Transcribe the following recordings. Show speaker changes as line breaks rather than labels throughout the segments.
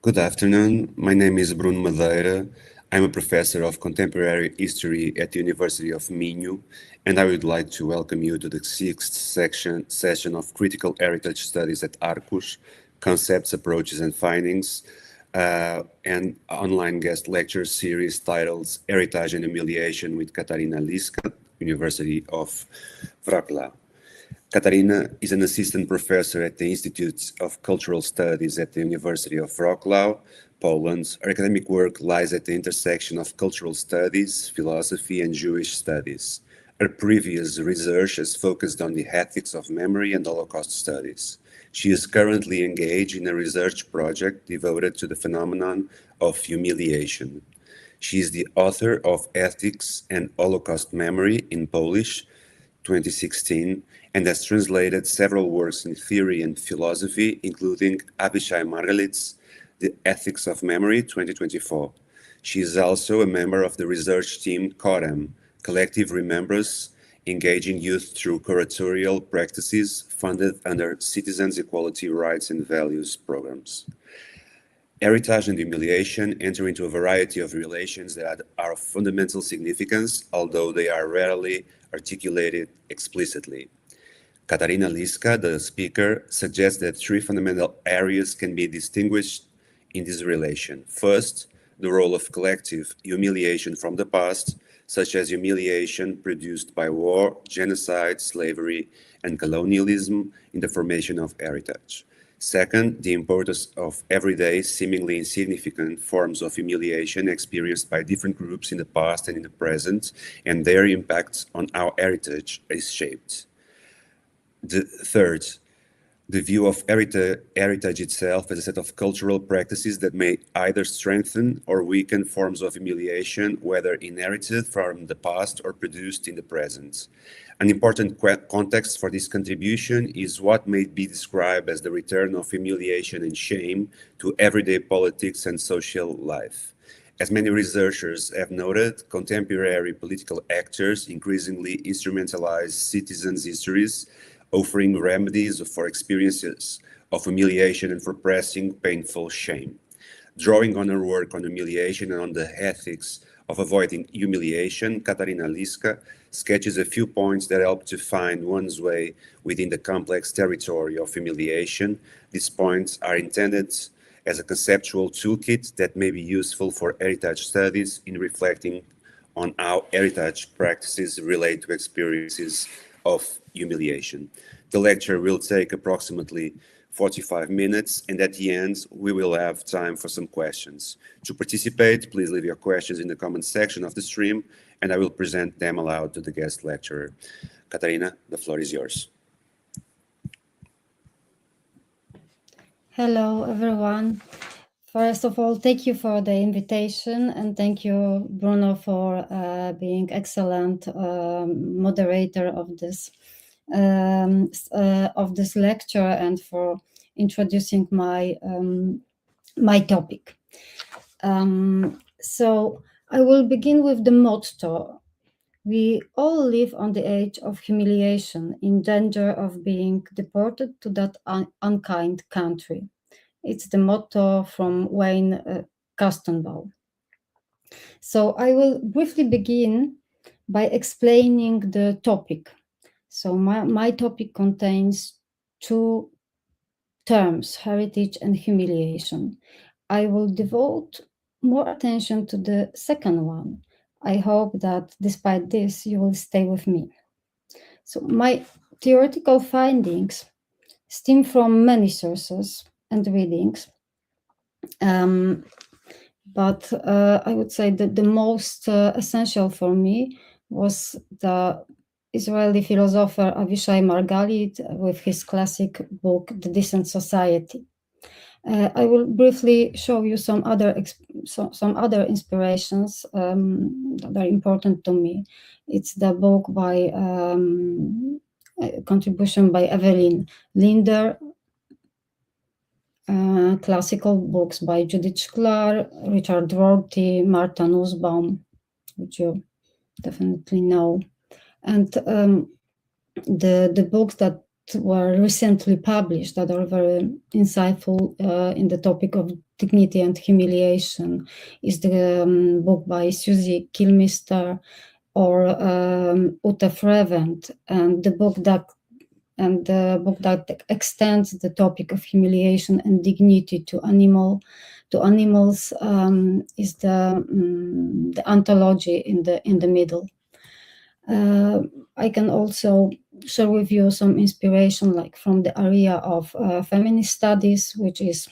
Good afternoon. My name is Bruno Madeira. I'm a professor of contemporary history at the University of Minho, and I would like to welcome you to the sixth session of Critical Heritage Studies at Arqus, Concepts, Approaches and Findings, an online guest lecture series titled Heritage and Humiliation with Katarzyna Liszka, University of Wrocław. Katarzyna is an assistant professor at the Institute of Cultural Studies at the University of Wrocław, Poland. Her academic work lies at the intersection of cultural studies, philosophy, and Jewish studies. Her previous research has focused on the ethics of memory and Holocaust studies. She is currently engaged in a research project devoted to the phenomenon of humiliation. She is the author of Ethics and Holocaust Memory in Polish, 2016, and has translated several works in theory and philosophy, including Avishai Margalit's The Ethics of Memory, 2024. She is also a member of the research team COREM, Collective Remembrance, engaging youth through curatorial practices funded under Citizens' Equality Rights and Values programs. Heritage and humiliation enter into a variety of relations that are of fundamental significance, although they are rarely articulated explicitly. Katarzyna Liszka, the speaker, suggests that three fundamental areas can be distinguished in this relation. First, the role of collective humiliation from the past, such as humiliation produced by war, genocide, slavery, and colonialism in the formation of heritage. Second, the importance of everyday, seemingly insignificant forms of humiliation experienced by different groups in the past and in the present, and their impact on how heritage is shaped. The third, the view of heritage itself as a set of cultural practices that may either strengthen or weaken forms of humiliation, whether inherited from the past or produced in the present. An important context for this contribution is what may be described as the return of humiliation and shame to everyday politics and social life. As many researchers have noted, contemporary political actors increasingly instrumentalize citizens' histories, offering remedies for experiences of humiliation and for repressing painful shame. Drawing on her work on humiliation and on the ethics of avoiding humiliation, Katarzyna Liszka sketches a few points that help to find one's way within the complex territory of humiliation. These points are intended as a conceptual toolkit that may be useful for heritage studies in reflecting on how heritage practices relate to experiences of humiliation. The lecture will take approximately 45 minutes, and at the end, we will have time for some questions. To participate, please leave your questions in the comment section of the stream, and I will present them aloud to the guest lecturer. Katarzyna, the floor is yours.
Hello, everyone. First of all, thank you for the invitation, and thank you, Bruno, for being excellent moderator of this lecture and for introducing my my topic. So I will begin with the motto. We all live on the edge of humiliation, in danger of being deported to that unkind country. It's the motto from Wayne Kostenbaugh. So I will briefly begin by explaining the topic. So my topic contains two terms, heritage and humiliation. I will devote more attention to the second one. I hope that despite this, you will stay with me. So my theoretical findings stem from many sources and readings. But I would say that the most essential for me was the Israeli philosopher Avishai Margalit with his classic book, The Decent Society. I will briefly show you some other inspirations that are important to me. It's the book by contribution by Evelyn Linder, classical books by Judith Shklar, Richard Rorty, Martha Nussbaum, which you definitely know, and the books that were recently published that are very insightful in the topic of dignity and humiliation is the book by Susie Kilmister or Ute Frevent, and the book that extends the topic of humiliation and dignity to animals is the anthology in the middle. I can also share with you some inspiration, like from the area of feminist studies, which is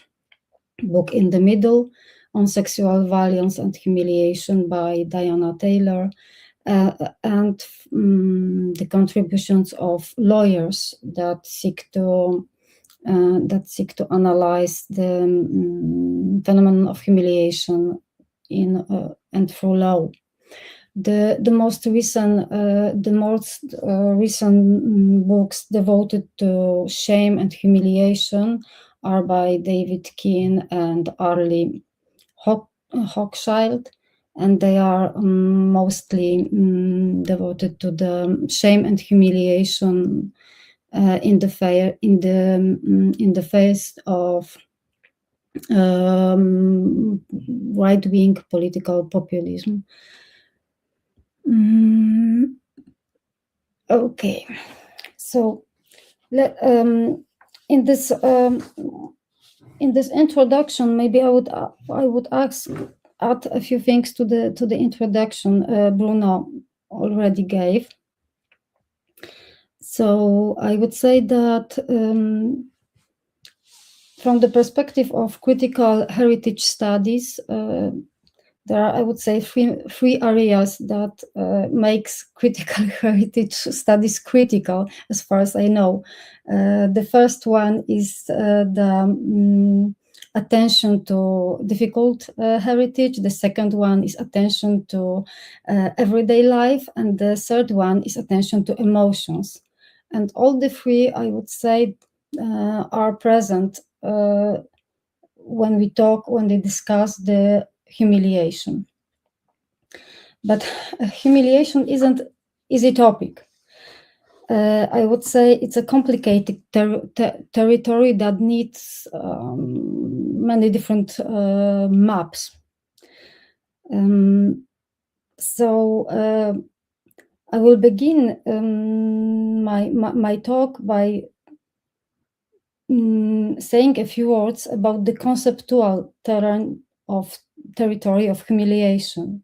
book in the middle on sexual violence and humiliation by Diana Taylor, and the contributions of lawyers that seek to analyze the phenomenon of humiliation in and through law. The most recent books devoted to shame and humiliation are by David Keane and Arlie Hochschild, and they are mostly devoted to the shame and humiliation in the face of right-wing political populism. Okay, so in this introduction, maybe I would add a few things to the introduction Bruno already gave. So I would say that from the perspective of critical heritage studies, there are, I would say, three areas that makes critical heritage studies critical, as far as I know. The first one is the attention to difficult heritage. The second one is attention to everyday life. And the third one is attention to emotions. And all the three, I would say, are present when they discuss the humiliation. But humiliation isn't easy topic. I would say it's a complicated territory that needs many different maps. So I will begin my talk by saying a few words about the conceptual territory of humiliation.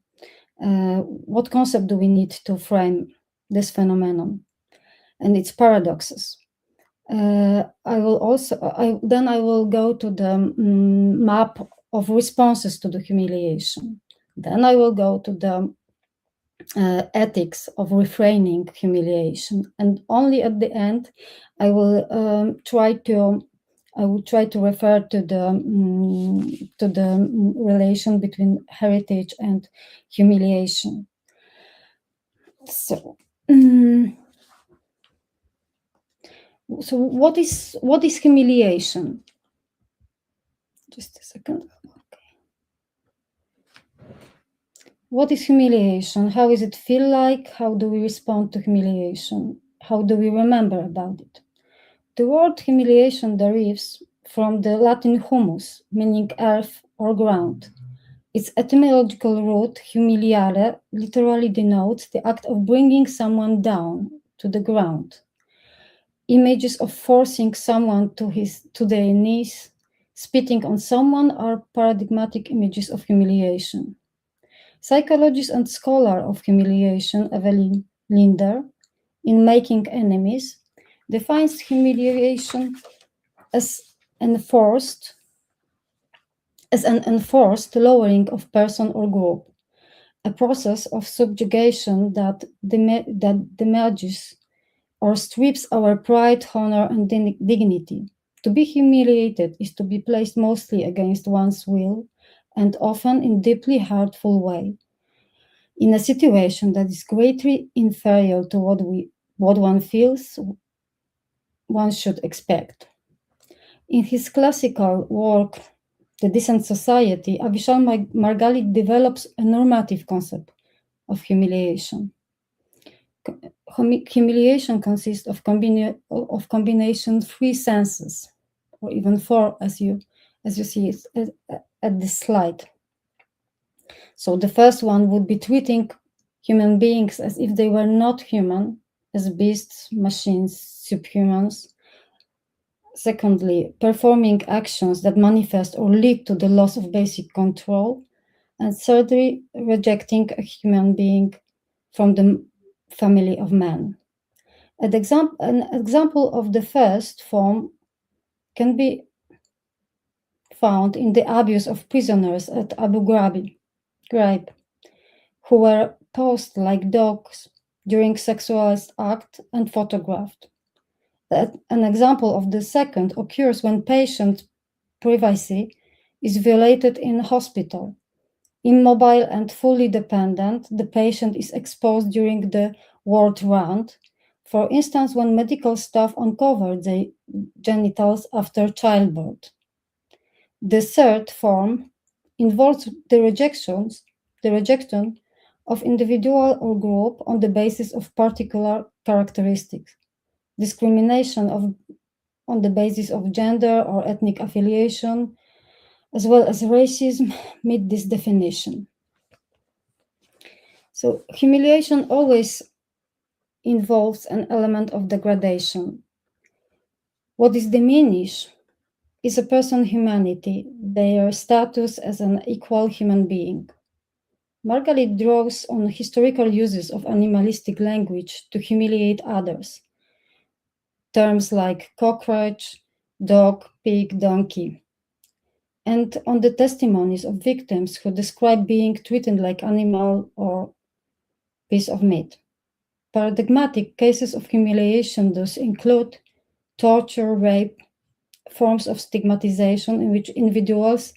What concept do we need to frame this phenomenon and its paradoxes? I will go to the map of responses to the humiliation. Then I will go to the ethics of refraining humiliation, and only at the end I will try to refer to the relation between heritage and humiliation. So what is humiliation? Just a second. What is humiliation? How does it feel like? How do we respond to humiliation? How do we remember about it? The word humiliation derives from the Latin humus, meaning earth or ground. Its etymological root, humiliare, literally denotes the act of bringing someone down to the ground. Images of forcing someone to their knees, spitting on someone are paradigmatic images of humiliation. Psychologist and scholar of humiliation, Evelyn Linder, in Making Enemies, defines humiliation as an enforced lowering of person or group, a process of subjugation that damages or strips our pride, honor, and dignity. To be humiliated is to be placed mostly against one's will, and often in deeply hurtful way, in a situation that is greatly inferior to what one feels one should expect. In his classical work, The Decent Society, Avishal Margalit develops a normative concept of humiliation. humiliation consists of combination three senses, or even four, as you see it at this slide. So the first one would be treating human beings as if they were not human, as beasts, machines, subhumans. Secondly, performing actions that manifest or lead to the loss of basic control. And thirdly, rejecting a human being from the family of man. An example of the first form can be found in the abuse of prisoners at Abu Ghraib, who were posed like dogs during sexualized acts and photographed. An example of the second occurs when patient privacy is violated in hospital. Immobile and fully dependent, the patient is exposed during the ward round, for instance, when medical staff uncover their genitals after childbirth. The third form involves the rejection of individual or group on the basis of particular characteristics. Discrimination on the basis of gender or ethnic affiliation, as well as racism, meet this definition. So humiliation always involves an element of degradation. What is diminished is a person's humanity, their status as an equal human being. Margalit draws on historical uses of animalistic language to humiliate others. Terms like cockroach, dog, pig, donkey, and on the testimonies of victims who describe being treated like animal or piece of meat. Paradigmatic cases of humiliation thus include torture, rape, forms of stigmatization in which individuals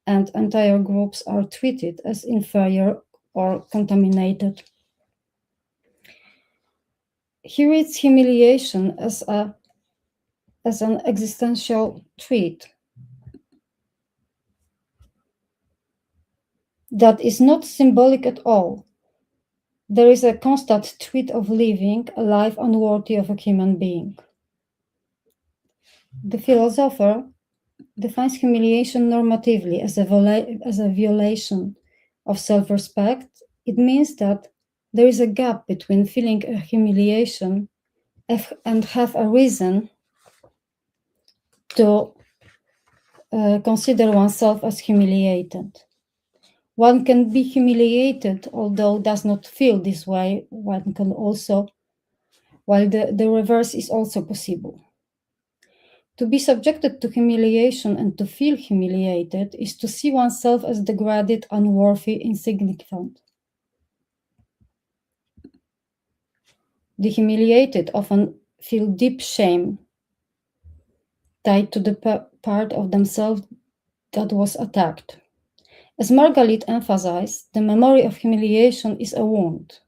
and entire groups are treated as inferior or contaminated. Here is humiliation as an existential threat that is not symbolic at all. There is a constant threat of living a life unworthy of a human being. The philosopher defines humiliation normatively as a violation of self-respect. It means that there is a gap between feeling a humiliation and have a reason to consider oneself as humiliated. One can be humiliated, although does not feel this way. One can also, while the reverse is also possible. To be subjected to humiliation and to feel humiliated is to see oneself as degraded, unworthy, insignificant. The humiliated often feel deep shame tied to the part of themselves that was attacked. As Margalit emphasized, the memory of humiliation is a wound.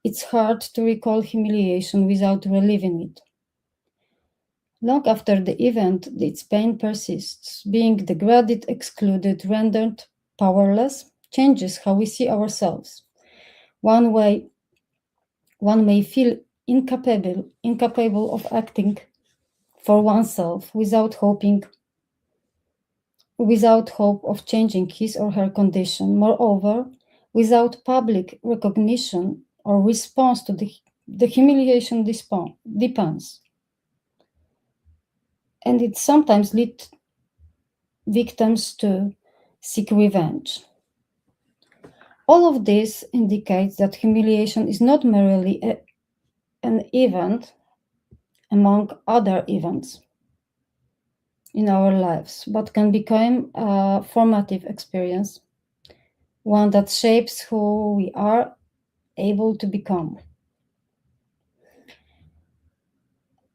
It's hard to recall humiliation without reliving it. Long after the event, its pain persists. Being degraded, excluded, rendered powerless changes how we see ourselves. One may feel incapable of acting for oneself without hope of changing his or her condition. Moreover, without public recognition or response to the humiliation depends. And it sometimes leads victims to seek revenge. All of this indicates that humiliation is not merely an event among other events in our lives, but can become a formative experience, one that shapes who we are able to become.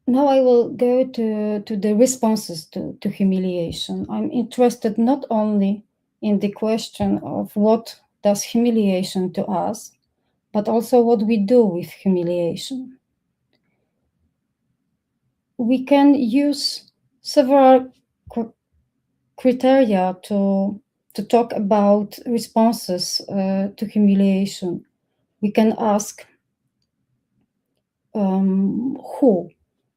Now I will go to the responses to humiliation. I'm interested not only in the question of what does humiliation to us, but also what we do with humiliation. We can use several criteria to talk about responses to humiliation. We can ask, who.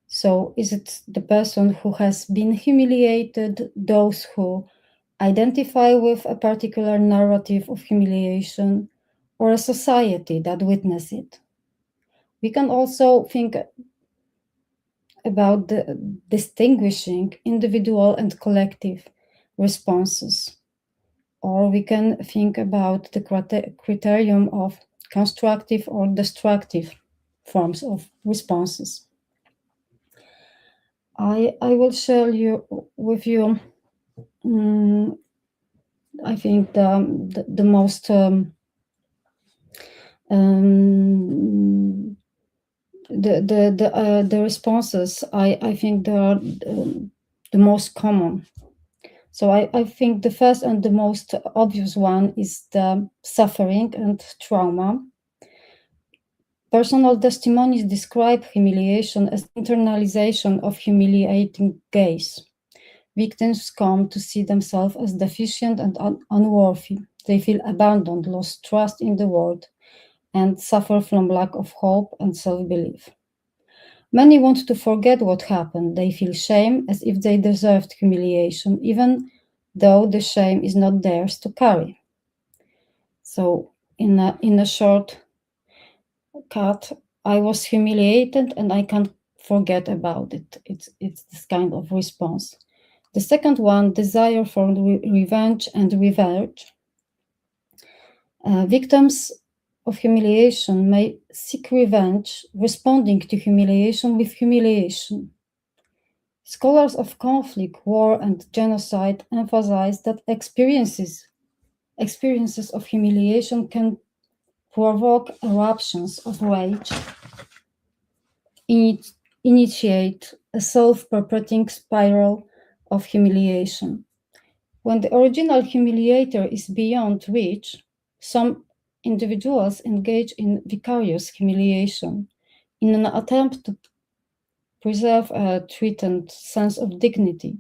So is it the person who has been humiliated, those who identify with a particular narrative of humiliation, or a society that witness it? We can also think about the distinguishing individual and collective responses. Or we can think about the criterion of constructive or destructive forms of responses. I will share with you, I think the most the responses I think they are the most common. So I think the first and the most obvious one is the suffering and trauma. Personal testimonies describe humiliation as internalization of humiliating gaze. Victims come to see themselves as deficient and unworthy. They feel abandoned, lost trust in the world, and suffer from lack of hope and self-belief. Many want to forget what happened. They feel shame as if they deserved humiliation, even though the shame is not theirs to carry. So, in a short cut, I was humiliated and I can't forget about it. It's this kind of response. The second one, desire for revenge and revenge. Victims of humiliation may seek revenge, responding to humiliation with humiliation. Scholars of conflict, war, and genocide emphasize that experiences of humiliation can provoke eruptions of rage, initiate a self-perpetuating spiral of humiliation. When the original humiliator is beyond reach, some individuals engage in vicarious humiliation in an attempt to preserve a threatened sense of dignity,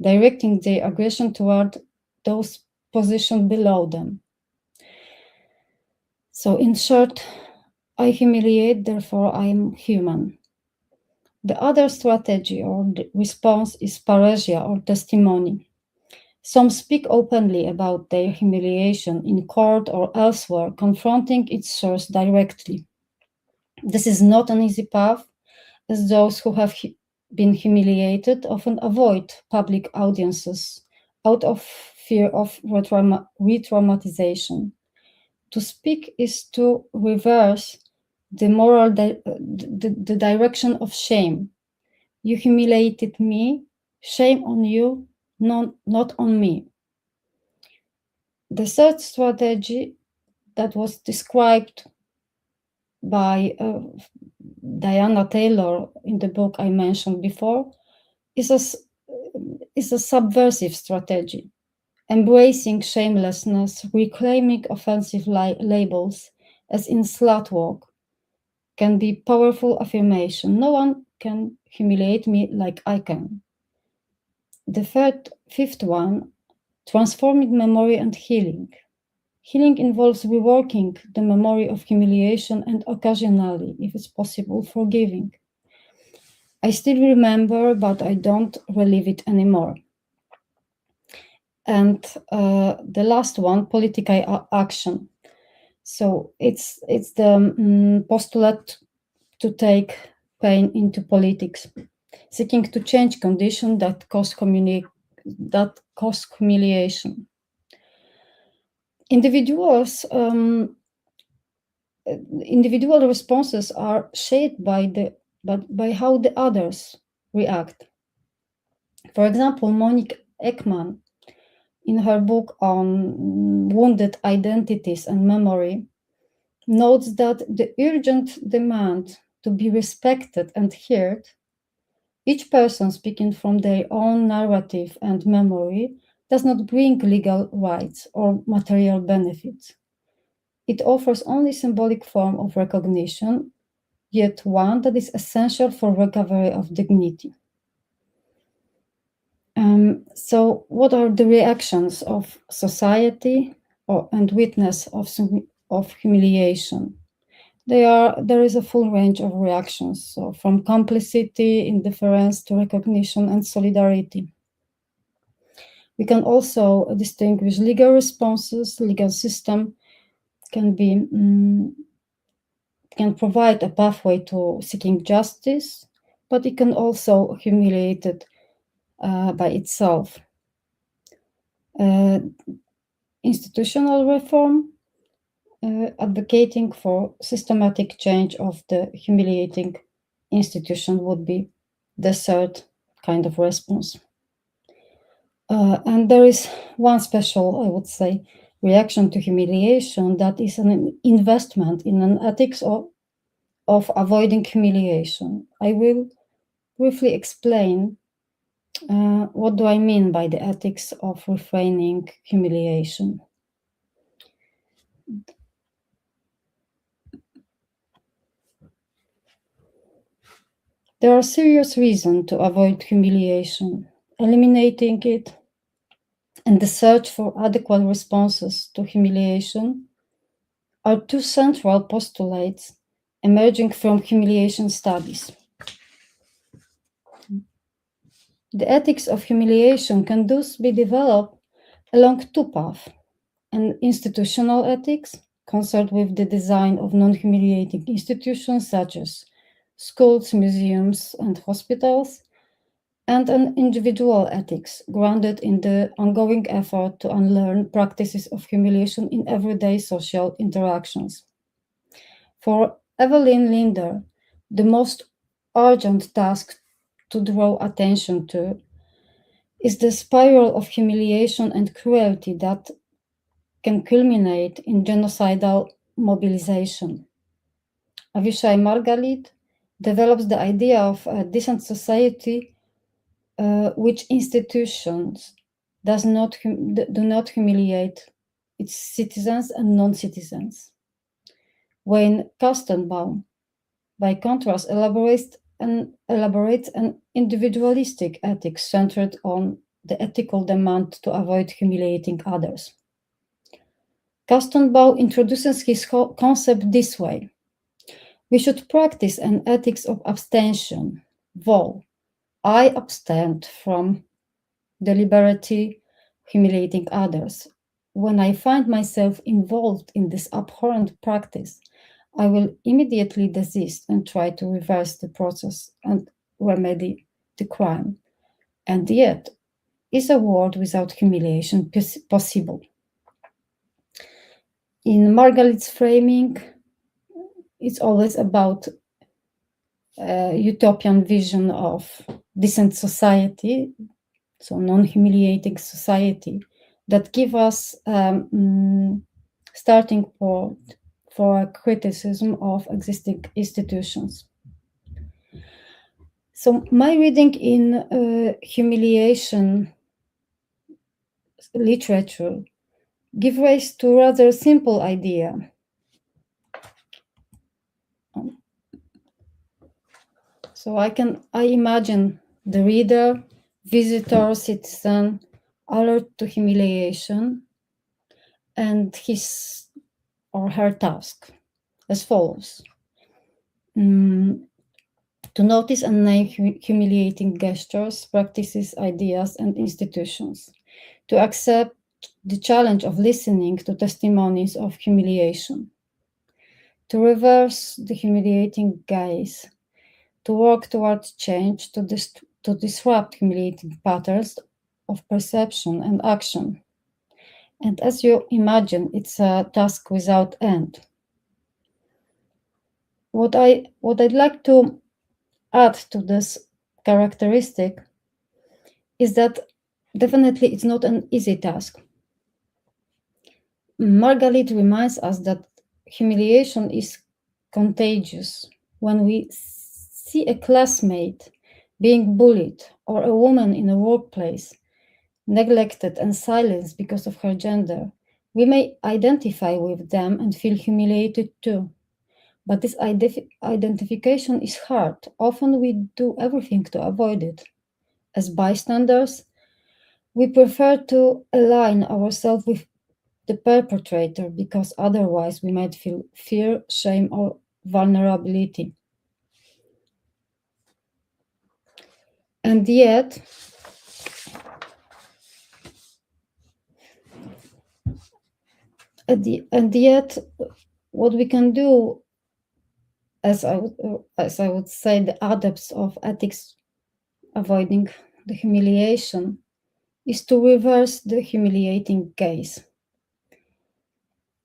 directing their aggression toward those positioned below them. So, in short, I humiliate, therefore I am human. The other strategy or the response is parrhesia or testimony. Some speak openly about their humiliation in court or elsewhere, confronting its source directly. This is not an easy path, as those who have been humiliated often avoid public audiences out of fear of re-traumatization. To speak is to reverse the moral the direction of shame. You humiliated me, shame on you, not on me. The third strategy that was described by Diana Taylor in the book I mentioned before is a subversive strategy, embracing shamelessness, reclaiming offensive labels, as in slut walk, can be powerful affirmation. No one can humiliate me like I can. The fifth one, transforming memory and healing. Healing involves reworking the memory of humiliation and occasionally, if it's possible, forgiving. I still remember, but I don't relive it anymore. And the last one, political action. So it's the postulate to take pain into politics, seeking to change conditions that cause humiliation. Individual responses are shaped by how the others react. For example, Monique Ekman, in her book on wounded identities and memory, notes that the urgent demand to be respected and heard, each person speaking from their own narrative and memory, does not bring legal rights or material benefits. It offers only symbolic form of recognition, yet one that is essential for recovery of dignity. So what are the reactions of society and witness of humiliation? There is a full range of reactions, so from complicity, indifference to recognition and solidarity. We can also distinguish legal responses. Legal system can provide a pathway to seeking justice, but it can also humiliate it by itself. Institutional reform, advocating for systematic change of the humiliating institution would be the third kind of response. And there is one special, I would say, reaction to humiliation that is an investment in an ethics of avoiding humiliation. I will briefly explain what do I mean by the ethics of refraining humiliation. There are serious reasons to avoid humiliation. Eliminating it and the search for adequate responses to humiliation are two central postulates emerging from humiliation studies. The ethics of humiliation can thus be developed along two paths: an institutional ethics, concerned with the design of non-humiliating institutions such as schools, museums, and hospitals, and an individual ethics grounded in the ongoing effort to unlearn practices of humiliation in everyday social interactions. For Evelyn Linder, the most urgent task to draw attention to is the spiral of humiliation and cruelty that can culminate in genocidal mobilization. Avishai Margalit develops the idea of a decent society which institutions do not humiliate its citizens and non-citizens. Wayne Kostenbaum, by contrast, elaborates an individualistic ethics centered on the ethical demand to avoid humiliating others. Kostenbaum introduces his concept this way: we should practice an ethics of abstention, vow. I abstain from deliberately humiliating others. When I find myself involved in this abhorrent practice, I will immediately desist and try to reverse the process and remedy the crime. And yet, is a world without humiliation possible? In Margaret's framing, it's always about a utopian vision of decent society, so non-humiliating society, that give us starting point for a criticism of existing institutions. So my reading in humiliation literature give rise to rather simple idea. So I imagine the reader, visitor, citizen, alert to humiliation, and his or her task as follows: to notice and name humiliating gestures, practices, ideas, and institutions, to accept the challenge of listening to testimonies of humiliation, to reverse the humiliating gaze, to work towards change, to disrupt humiliating patterns of perception and action. And as you imagine, it's a task without end. What I'd like to add to this characteristic is that definitely it's not an easy task. Margalit reminds us that humiliation is contagious. When we see a classmate being bullied or a woman in a workplace neglected and silenced because of her gender, we may identify with them and feel humiliated too. But this identification is hard. Often we do everything to avoid it. As bystanders, we prefer to align ourselves with the perpetrator because otherwise we might feel fear, shame, or vulnerability. And yet, what we can do, as I would say, the adepts of ethics avoiding the humiliation, is to reverse the humiliating gaze.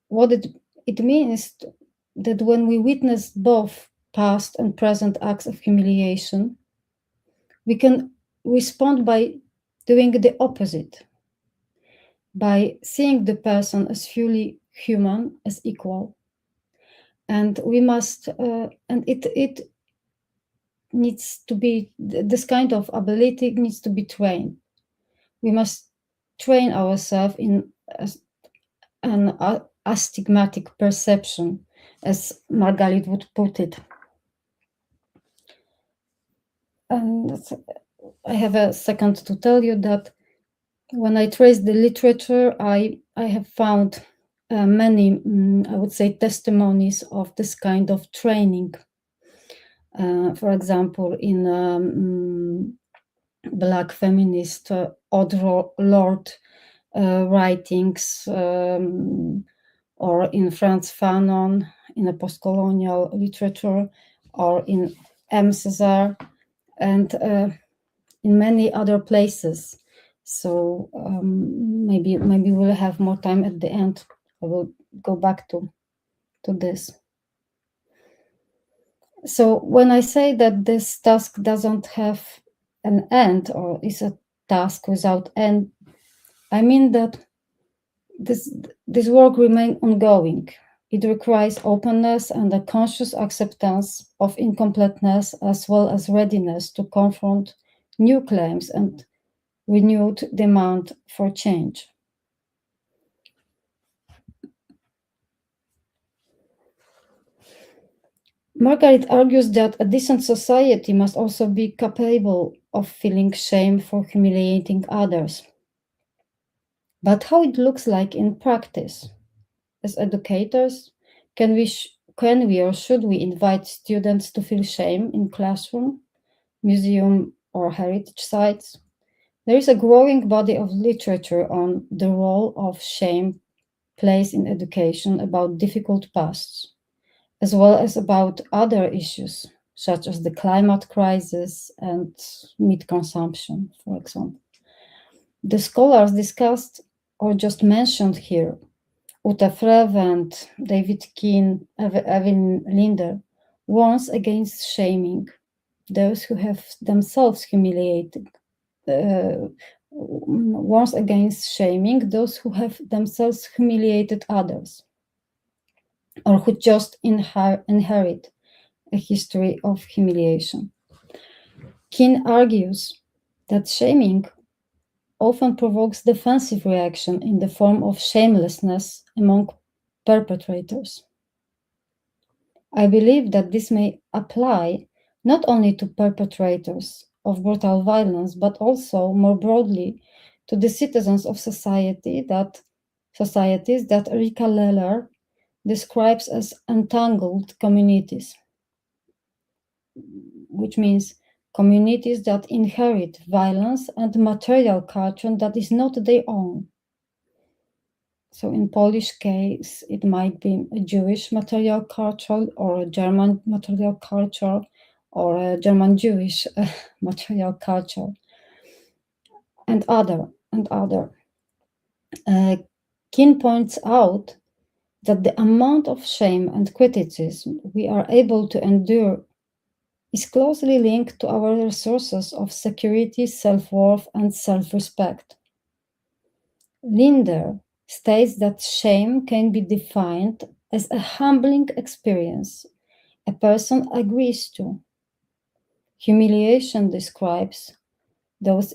What it means that when we witness both past and present acts of humiliation, we can respond by doing the opposite, by seeing the person as fully human, as equal. And we must, and it needs to be, this kind of ability needs to be trained. We must train ourselves in an astigmatic perception, as Margalit would put it. And I have a second to tell you that when I trace the literature, I have found many, I would say, testimonies of this kind of training. For example, in Black feminist Audre Lorde writings, or in Franz Fanon in a post-colonial literature, or in M. César, and in many other places. So maybe we'll have more time at the end. I will go back to this. So when I say that this task doesn't have an end, or is a task without end, I mean that this work remains ongoing. It requires openness and a conscious acceptance of incompleteness, as well as readiness to confront new claims and renewed demand for change. Margaret argues that a decent society must also be capable of feeling shame for humiliating others. But how it looks like in practice? As educators, can we or should we invite students to feel shame in classroom, museum, or heritage sites? There is a growing body of literature on the role of shame plays in education about difficult pasts, as well as about other issues, such as the climate crisis and meat consumption, for example. The scholars discussed or just mentioned here, Uta Frevent, David Keane, Evelyn Linder, warns against shaming those who have themselves humiliated, warns against shaming those who have themselves humiliated others, or who just inherit a history of humiliation. Keane argues that shaming often provokes defensive reaction in the form of shamelessness among perpetrators. I believe that this may apply not only to perpetrators of brutal violence, but also more broadly to the citizens of societies that Rika Leller describes as entangled communities, which means communities that inherit violence and material culture that is not their own. So in Polish case, it might be a Jewish material culture, or a German material culture, or a German Jewish material culture, and other. Keane points out that the amount of shame and criticism we are able to endure is closely linked to our resources of security, self-worth, and self-respect. Linder states that shame can be defined as a humbling experience a person agrees to. Humiliation describes those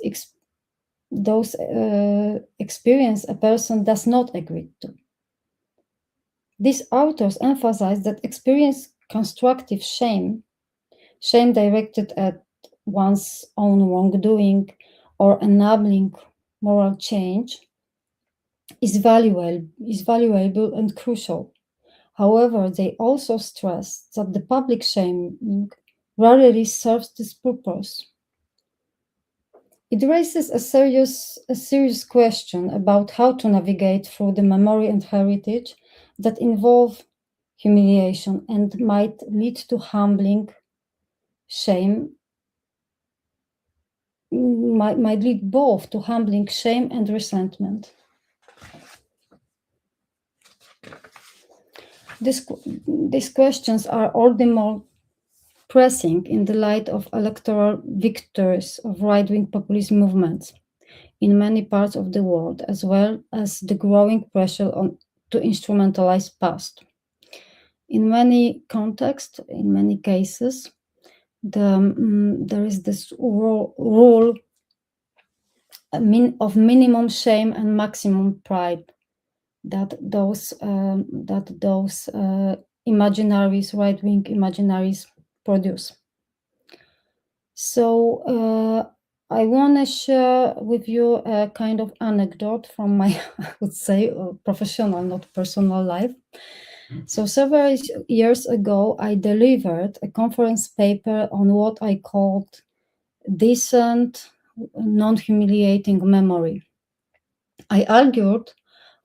experience a person does not agree to. These authors emphasize that experience constructive shame directed at one's own wrongdoing or enabling moral change, is valuable and crucial. However, they also stress that the public shaming rarely serves this purpose. It raises a serious question about how to navigate through the memory and heritage that involve humiliation and might lead to humbling, shame, might lead both to humbling shame and resentment. These questions are all the more pressing in the light of electoral victories of right-wing populist movements in many parts of the world, as well as the growing pressure to instrumentalize past. In many contexts, in many cases, there is this rule of minimum shame and maximum pride that those imaginaries, right-wing imaginaries, produce. So I want to share with you a kind of anecdote from my, I would say, professional, not personal life. So several years ago, I delivered a conference paper on what I called decent, non-humiliating memory. I argued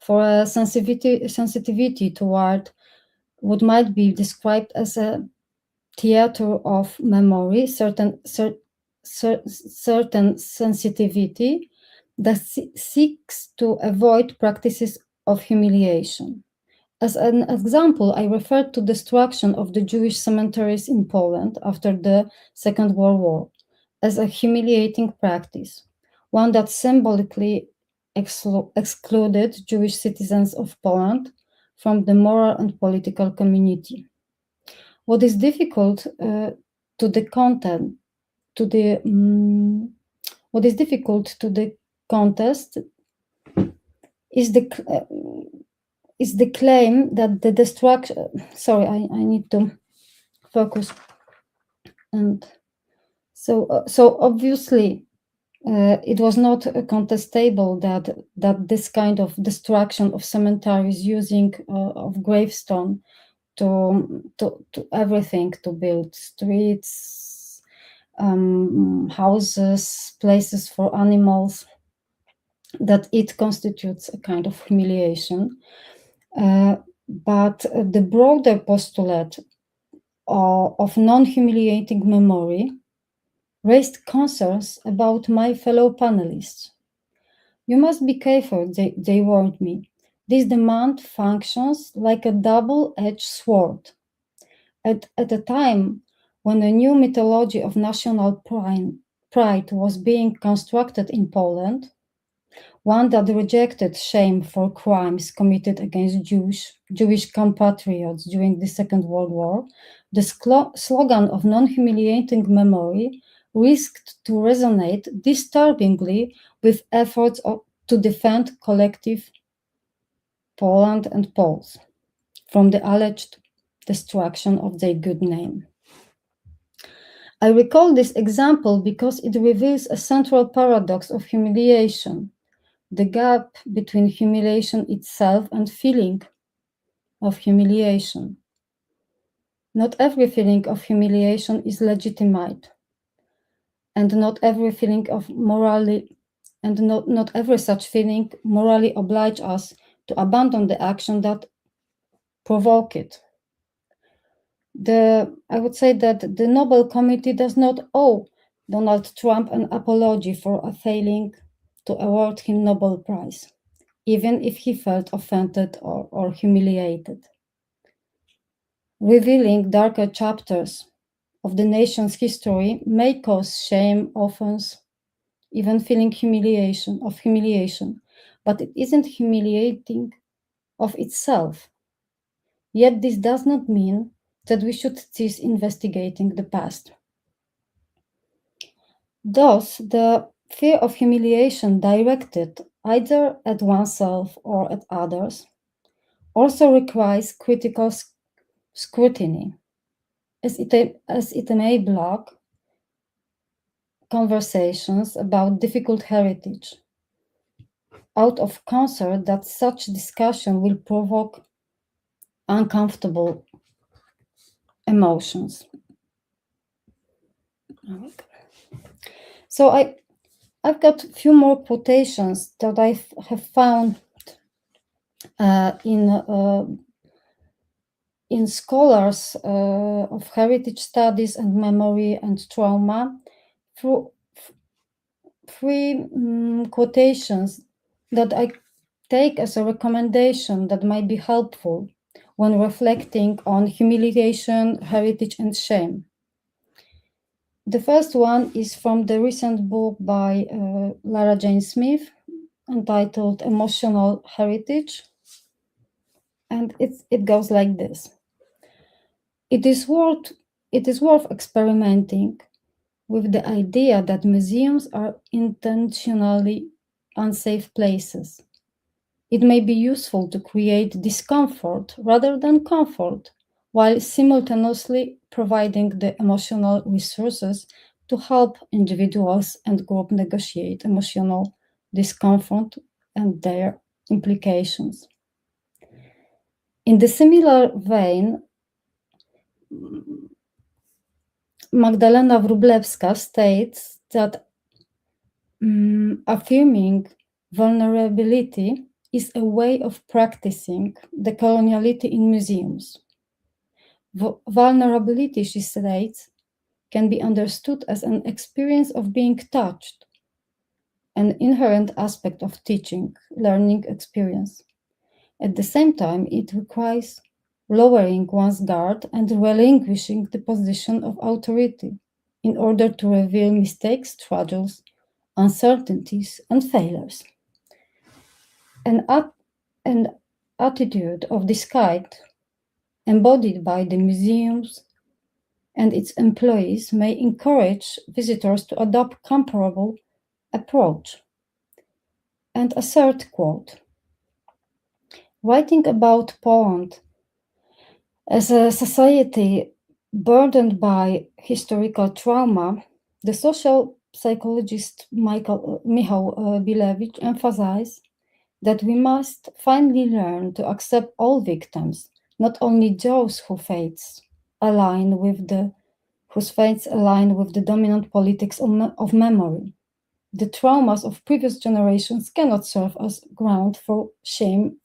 for a sensitivity toward what might be described as a theater of memory, certain sensitivity that seeks to avoid practices of humiliation. As an example, I referred to destruction of the Jewish cemeteries in Poland after the Second World War as a humiliating practice, one that symbolically excluded Jewish citizens of Poland from the moral and political community. What is difficult to the content, what is difficult to the contest is the claim that the destruction. Sorry, I need to focus. And so obviously, it was not contestable that this kind of destruction of cemeteries using of gravestone to everything, to build streets, houses, places for animals, that it constitutes a kind of humiliation. But the broader postulate of non-humiliating memory raised concerns about my fellow panelists. You must be careful, they warned me. This demand functions like a double-edged sword. At a time when a new mythology of national pride was being constructed in Poland, one that rejected shame for crimes committed against Jewish compatriots during the Second World War, the slogan of non-humiliating memory risked to resonate disturbingly with efforts to defend collective Poland and Poles from the alleged destruction of their good name. I recall this example because it reveals a central paradox of humiliation, the gap between humiliation itself and feeling of humiliation. Not every feeling of humiliation is legitimate, and not every feeling of not every such feeling morally oblige us to abandon the action that provoke it. I would say that the Nobel Committee does not owe Donald Trump an apology for a failing to award him Nobel Prize, even if he felt offended or humiliated. Revealing darker chapters of the nation's history may cause shame, offense, even feeling humiliation, but it isn't humiliating of itself. Yet this does not mean that we should cease investigating the past. Thus, the fear of humiliation directed either at oneself or at others also requires critical scrutiny, as it may block conversations about difficult heritage, out of concern that such discussion will provoke uncomfortable emotions. So I've got a few more quotations that I have found in scholars of heritage studies and memory and trauma through three quotations that I take as a recommendation that might be helpful when reflecting on humiliation, heritage, and shame. The first one is from the recent book by Lara Jane Smith entitled Emotional Heritage. And it goes like this. It is worth experimenting with the idea that museums are intentionally unsafe places. It may be useful to create discomfort rather than comfort, while simultaneously providing the emotional resources to help individuals and groups negotiate emotional discomfort and their implications. In the similar vein, Magdalena Wróblewska states that affirming vulnerability is a way of practicing decoloniality in museums. Vulnerability, she states, can be understood as an experience of being touched, an inherent aspect of teaching, learning experience. At the same time, it requires lowering one's guard and relinquishing the position of authority in order to reveal mistakes, struggles, uncertainties, and failures. An attitude of this kind, embodied by the museums and its employees, may encourage visitors to adopt comparable approach. And a third quote, writing about Poland as a society burdened by historical trauma, the social psychologist Michał Bilewicz emphasized that we must finally learn to accept all victims, not only those whose fates align with the dominant politics of memory. The traumas of previous generations cannot serve as ground for shame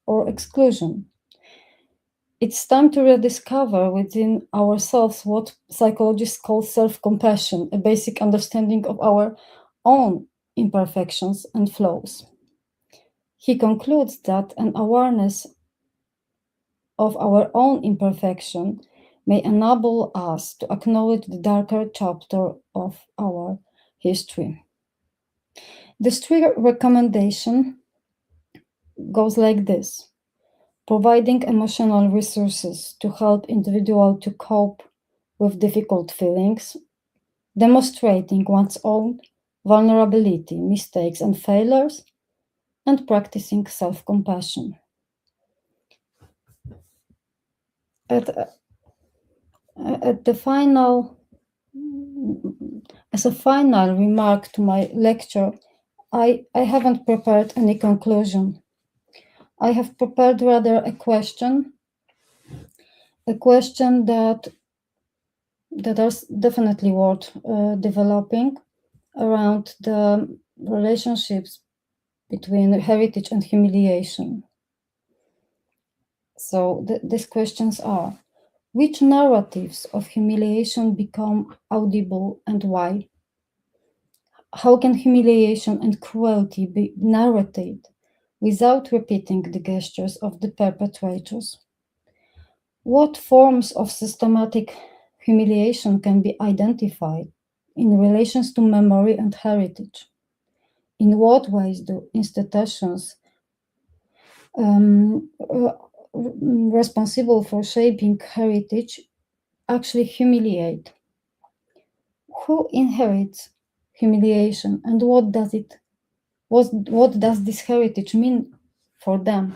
or exclusion. It's time to rediscover within ourselves what psychologists call self-compassion, a basic understanding of our own imperfections and flaws. He concludes that an awareness of our own imperfection may enable us to acknowledge the darker chapter of our history. This trigger recommendation goes like this. Providing emotional resources to help individuals to cope with difficult feelings, demonstrating one's own vulnerability, mistakes, and failures, and practicing self-compassion. As a final remark to my lecture, I haven't prepared any conclusion. I have prepared rather a question that is definitely worth developing around the relationships between heritage and humiliation. So these questions are, which narratives of humiliation become audible and why? How can humiliation and cruelty be narrated without repeating the gestures of the perpetrators? What forms of systematic humiliation can be identified in relations to memory and heritage? In what ways do institutions responsible for shaping heritage actually humiliate? Who inherits humiliation, and what does this heritage mean for them?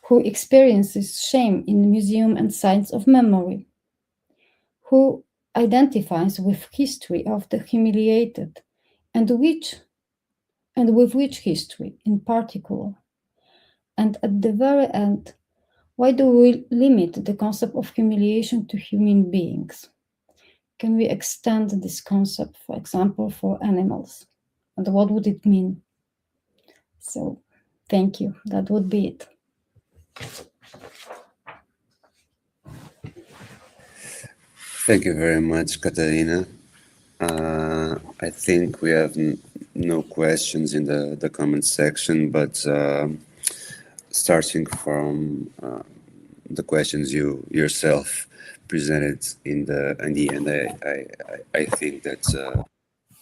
Who experiences shame in museum and sites of memory? Who identifies with history of the humiliated, and with which history in particular? And at the very end, Why do we limit the concept of humiliation to human beings? Can we extend this concept, for example, for animals? And what would it mean? So, thank you. That would be it.
Thank you very much, Katarzyna. I think we have no questions in the comment section, but starting from the questions you yourself presented in the end, I think that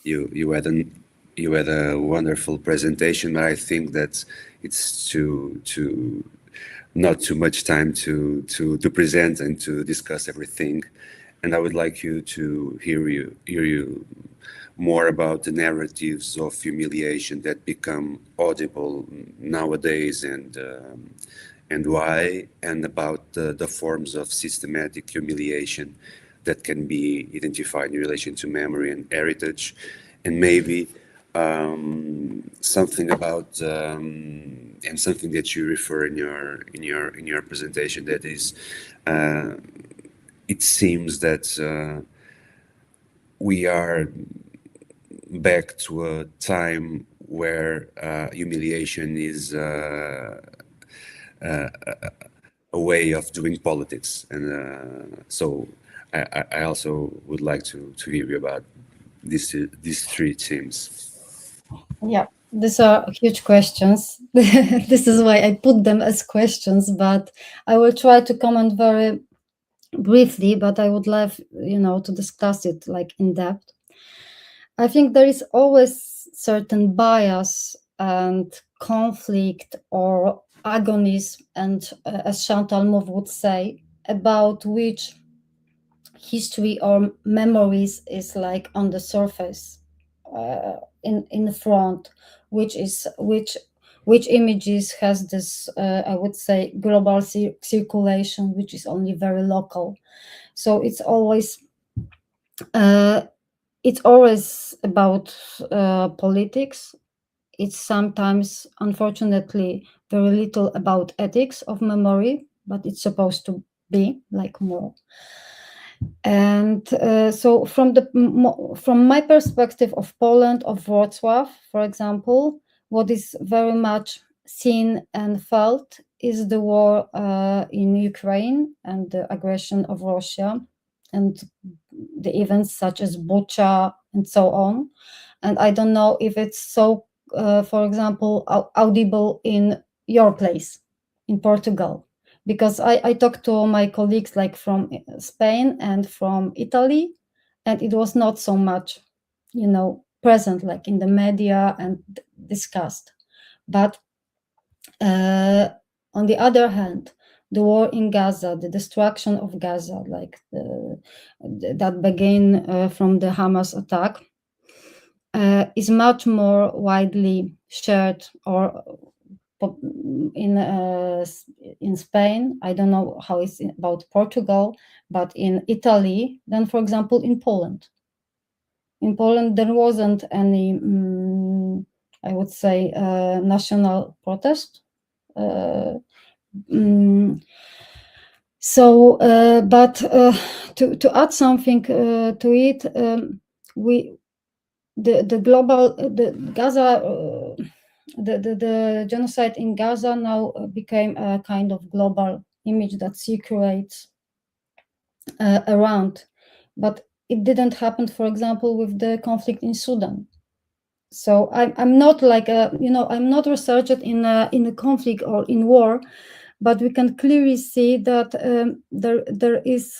you had a wonderful presentation, but I think that it's too not too much time to present and to discuss everything. And I would like you to hear you more about the narratives of humiliation that become audible nowadays, and why, and about the forms of systematic humiliation that can be identified in relation to memory and heritage, and maybe something about and something that you refer in your presentation, that is, it seems that we are back to a time where humiliation is a way of doing politics, and so I also would like to hear you about these three themes.
Yeah, these are huge questions. This is why I put them as questions, but I will try to comment very briefly, but I would love, to discuss it like in depth. I think there is always certain bias and conflict or agonism, and as Chantal Mouffe would say, about which history or memories is like on the surface, in the front, which images has this, I would say, global circulation, which is only very local. So it's always about politics. It's sometimes, unfortunately, very little about ethics of memory, but it's supposed to be like more. And so from my perspective of Poland, of Wrocław, for example, what is very much seen and felt is the war in Ukraine and the aggression of Russia, and the events such as Bucha and so on. And I don't know if it's so, for example, audible in your place, in Portugal, because I talked to my colleagues like from Spain and from Italy, and it was not so much, present like in the media and discussed. But on the other hand, the war in Gaza, the destruction of Gaza, like that began from the Hamas attack, is much more widely shared, or in Spain. I don't know how it's about Portugal, but in Italy, than, for example, in Poland. In Poland, there wasn't any, I would say, national protest. So, but to add something to it, the Gaza, the genocide in Gaza now became a kind of global image that circulates around, but it didn't happen, for example, with the conflict in Sudan. So I'm not like I'm not researched in a conflict or in war, but we can clearly see that there is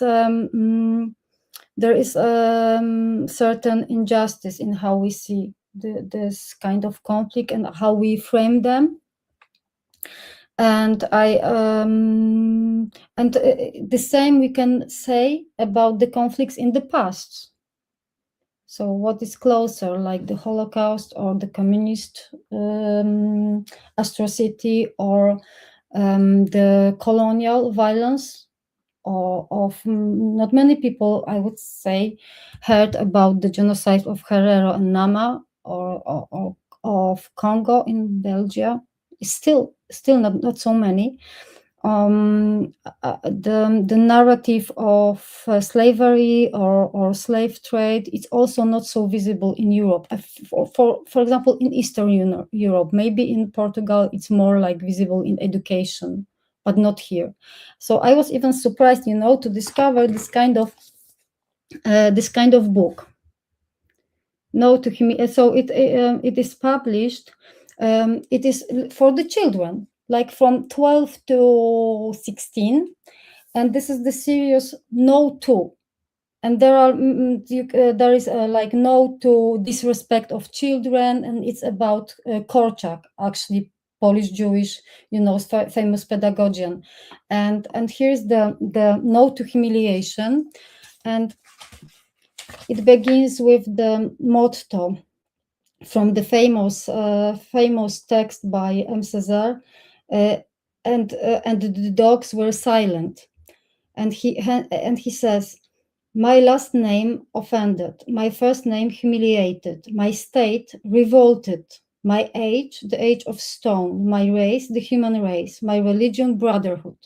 certain injustice in how we see this kind of conflict and how we frame them. And the same we can say about the conflicts in the past. So what is closer, like the Holocaust or the communist atrocity, or the colonial violence, or of not many people, I would say, heard about the genocide of Herero and Nama, or of Congo in Belgium. Still not so many. The narrative of slavery or slave trade, it's also not so visible in Europe. For example, in Eastern Europe, maybe in Portugal, it's more like visible in education, but not here. So I was even surprised, to discover this kind of book. No to So it is published. It is for the children, like from 12 to 16, and this is the series No to. And there is like no to disrespect of children, and it's about Korczak, actually Polish Jewish, famous pedagogian, and here's the no to humiliation, and it begins with the motto from the famous text by M. César, and the dogs were silent, and he says, "My last name offended, my first name humiliated, my state revolted, my age the age of stone, my race the human race, my religion brotherhood."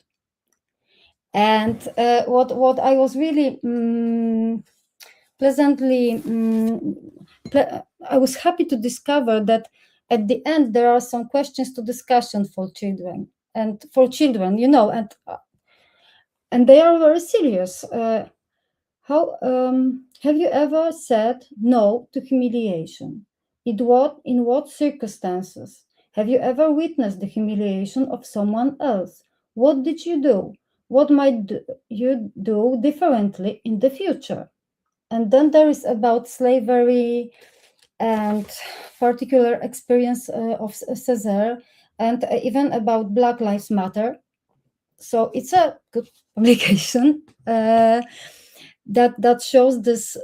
And what I was really pleasantly I was happy to discover that at the end there are some questions to discussion for children, and they are very serious. How have you ever said no to humiliation? In what circumstances? Have you ever witnessed the humiliation of someone else? What did you do? What might you do differently in the future? And then there is about slavery and particular experience of César, and even about Black Lives Matter. So it's a good publication that shows this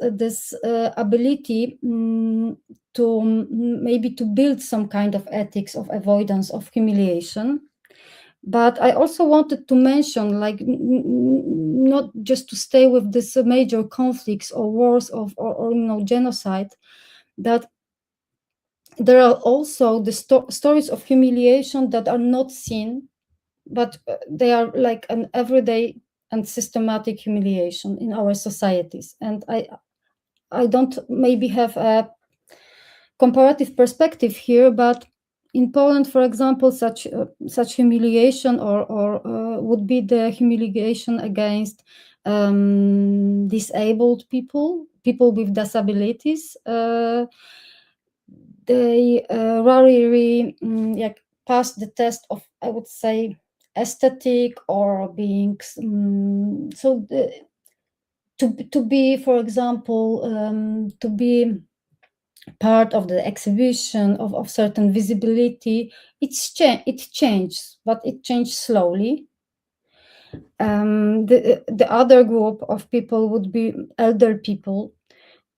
ability to maybe to build some kind of ethics of avoidance of humiliation. But I also wanted to mention, like, not just to stay with this major conflicts or wars or genocide, that there are also the stories of humiliation that are not seen, but they are like an everyday and systematic humiliation in our societies. And I don't maybe have a comparative perspective here, but in Poland, for example, such humiliation or would be the humiliation against disabled people with disabilities. They rarely pass the test of, I would say, aesthetic or being to be, for example, to be part of the exhibition of certain visibility. It changes, but it changes slowly. The other group of people would be elder people,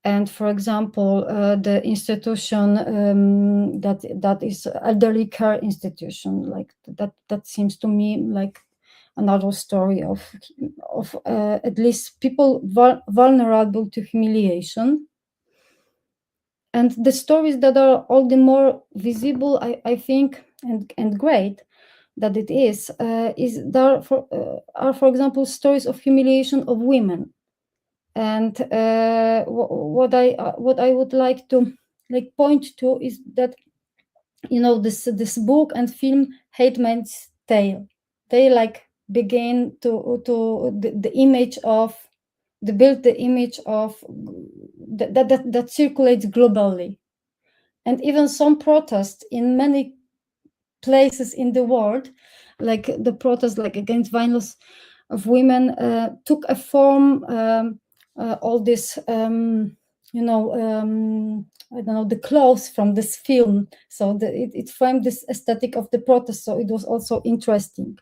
and for example, the institution that is elderly care institution, like that seems to me like another story of at least people vulnerable to humiliation. And the stories that are all the more visible, I think, and great that it is there are, for example, stories of humiliation of women. And what I would like to point to is that this book and film, Handmaid's Tale, they begin to the image of build the image of that circulates globally. And even some protests in many places in the world, like the protests against violence of women, took a form, all this I don't know, the clothes from this film. So it framed this aesthetic of the protest. So it was also interesting.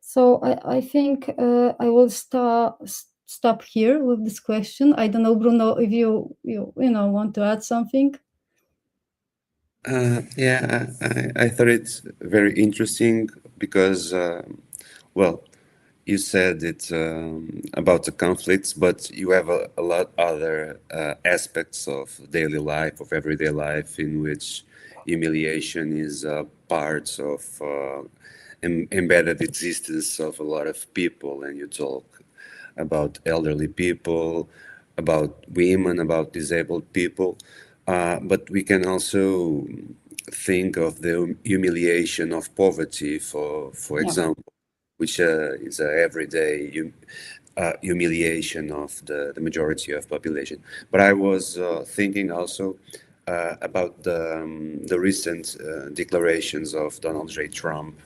So I think I will stop here with this question. I don't know, Bruno, if you want to add something.
Yeah, I thought it's very interesting because, well, you said it about the conflicts, but you have a lot other aspects of daily life, of everyday life, in which humiliation is part of embedded existence of a lot of people, and you talk about elderly people, about women, about disabled people, but we can also think of the humiliation of poverty, for
Yeah.
example, which is a everyday humiliation of the majority of population. But I was thinking also about the recent declarations of Donald J. Trump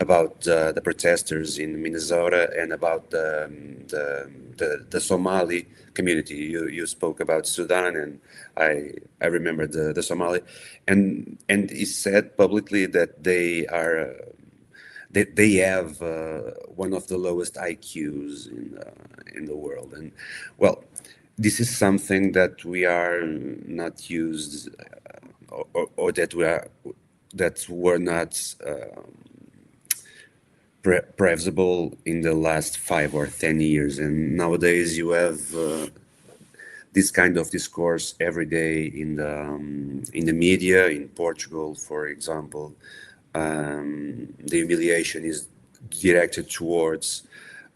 about the protesters in Minnesota and about the Somali community. You spoke about Sudan, and I remember the Somali, and he said publicly that they have one of the lowest IQs in the world, and well, this is something that we are not used, or that were not previsible in the last 5 or 10 years, and nowadays you have this kind of discourse every day in the media. In Portugal, for example, the humiliation is directed towards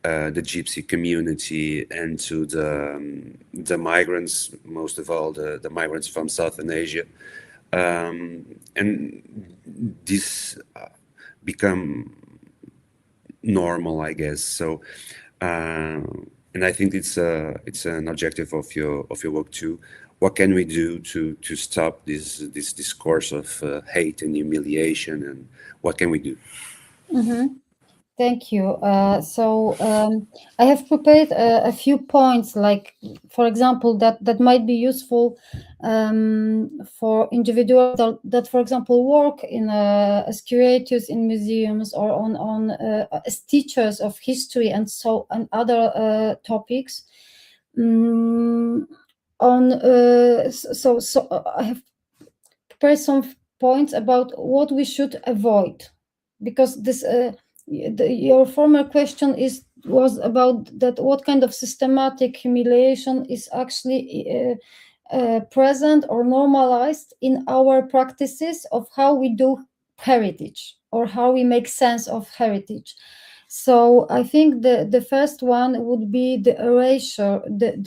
the gypsy community and to the migrants, most of all the migrants from Southern Asia, and this become normal, I guess. So, and I think it's an objective of your work too. What can we do to stop this discourse of hate and humiliation, and what can we do?
Thank you. I have prepared a few points, like, for example, that might be useful for individuals that, for example, work as curators in museums or as teachers of history and other topics. I have prepared some points about what we should avoid, because your former question was about that what kind of systematic humiliation is actually present or normalized in our practices of how we do heritage or how we make sense of heritage. So I think the first one would be the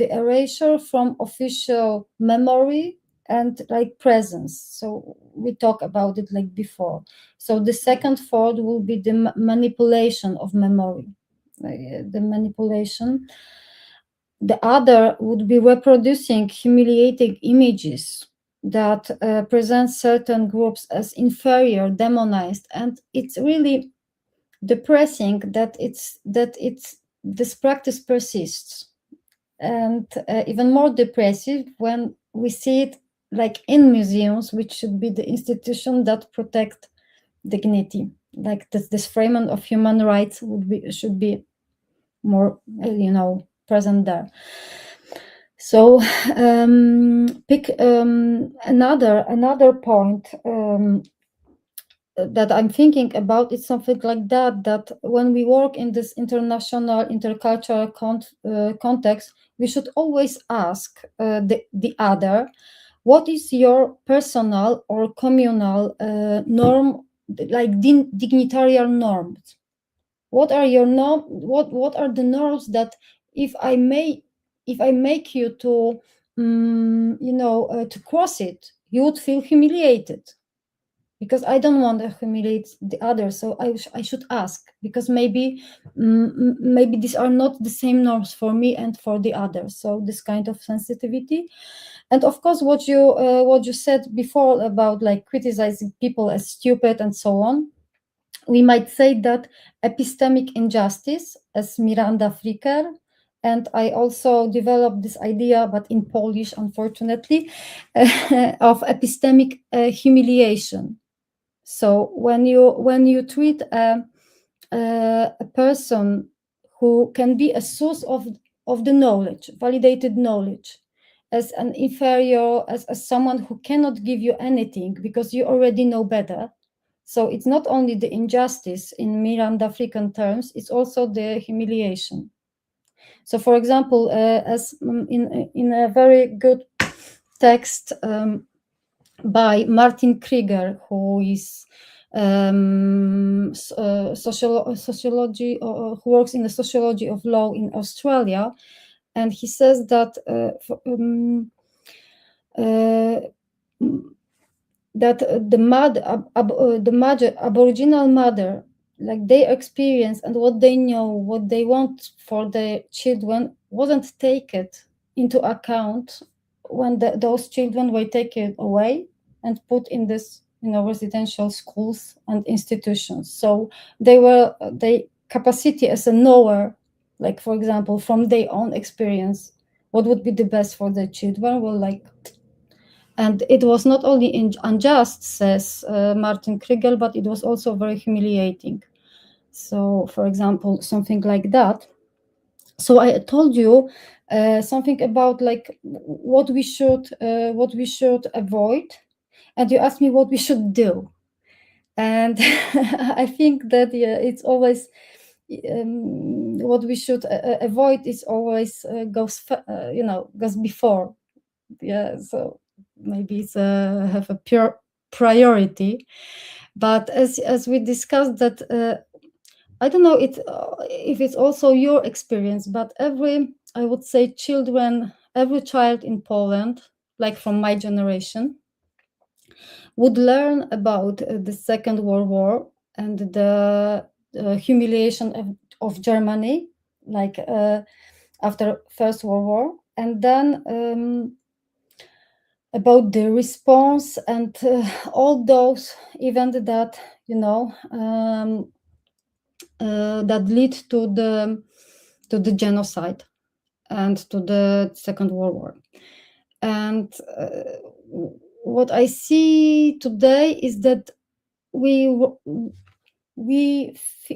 erasure from official memory and like presence. So we talked about it like before. So the second thought will be the manipulation of memory, the manipulation. The other would be reproducing humiliating images that present certain groups as inferior, demonized, and it's really depressing that this practice persists, and even more depressive when we see it like in museums, which should be the institution that protect dignity. Like this framing of human rights should be more present there. So pick another point that I'm thinking about is something like that when we work in this international intercultural context, we should always ask the other, what is your personal or communal norm, like dignitarian norms? What are your what are the norms that if I make you to to cross it, you would feel humiliated? Because I don't want to humiliate the other, so I should ask, because maybe these are not the same norms for me and for the other. So this kind of sensitivity, and of course what you said before about like criticizing people as stupid and so on. We might say that epistemic injustice, as Miranda Fricker, and I also developed this idea, but in Polish, unfortunately, of epistemic humiliation. So when you treat a person who can be a source of the knowledge, validated knowledge, as an inferior, as someone who cannot give you anything because you already know better. So it's not only the injustice in Miranda African terms, it's also the humiliation. So, for example, as in a very good text by Martin Krieger, who is sociology, who works in the sociology of law in Australia, and he says that that the Aboriginal mother, like their experience and what they know, what they want for their children, wasn't taken into account when those children were taken away and put in this, residential schools and institutions. So their capacity as a knower, like for example, from their own experience, what would be the best for their children, were like. And it was not only unjust, says Martin Kriegel, but it was also very humiliating. So, for example, something like that. So I told you something about like what we should avoid, and you asked me what we should do. And I think that it's always what we should avoid is always goes before. Yeah, so maybe it's have a pure priority, but as we discussed that I don't know if it's also your experience, but I would say every child in Poland, like from my generation, would learn about the Second World War and the humiliation of Germany, like after First World War, and then about the response and all those events that that lead to the genocide and to the Second World War. And what I see today is that we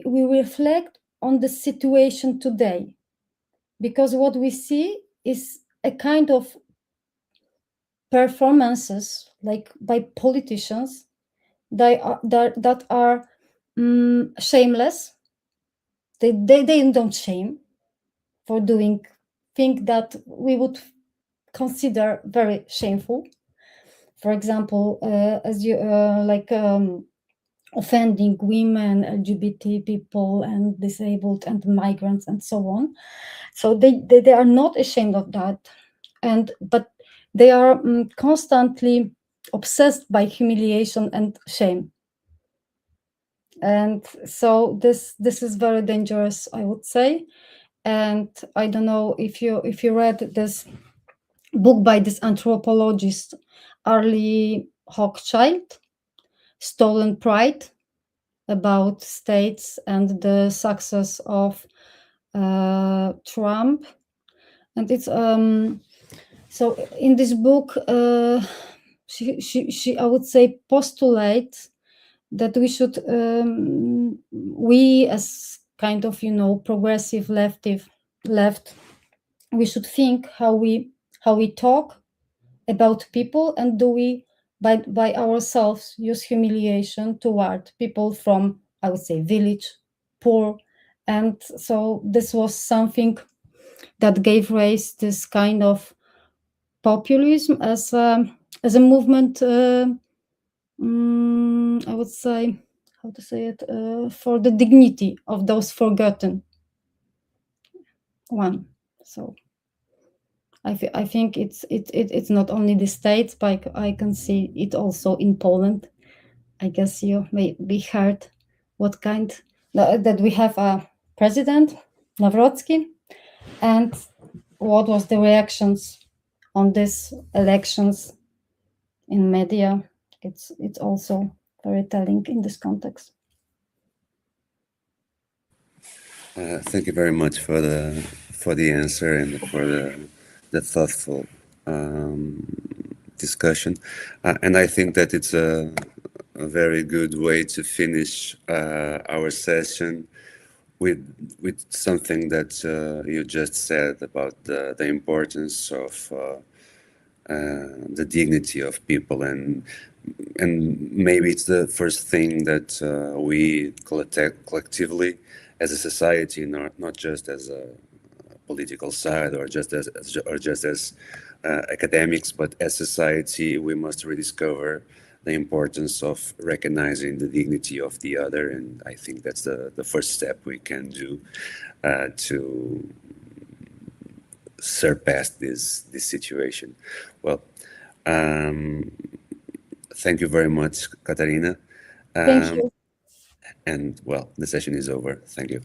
reflect on the situation today, because what we see is a kind of performances like by politicians that are shameless. They don't shame for doing things that we would consider very shameful. For example, as you offending women, LGBT people, and disabled and migrants and so on. So they are not ashamed of that, but they are constantly obsessed by humiliation and shame. And so this is very dangerous, I would say. And I don't know if you read this book by this anthropologist Arlie Hochschild, Stolen Pride, about states and the success of Trump. And it's so in this book she I would say postulates that we should we as kind of progressive left, we should think how we talk about people, and do we by ourselves use humiliation toward people from, I would say, village, poor. And so this was something that gave rise this kind of populism as a movement, I would say, how to say it, for the dignity of those forgotten one. So I think it's not only the States, but I can see it also in Poland. I guess you may be heard what kind that we have a president, Nawrocki, and what was the reactions on these elections in media. It's also very telling in this context.
Thank you very much for the answer and for the thoughtful discussion. And I think that it's a very good way to finish our session with something that you just said about the importance of the dignity of people, and maybe it's the first thing that we collectively as a society, not just as a political side or just as academics, but as society, we must rediscover the importance of recognizing the dignity of the other, and I think that's the first step we can do to surpass this situation. Well, thank you very much, Katarzyna.
Thank you.
And well, the session is over. Thank you.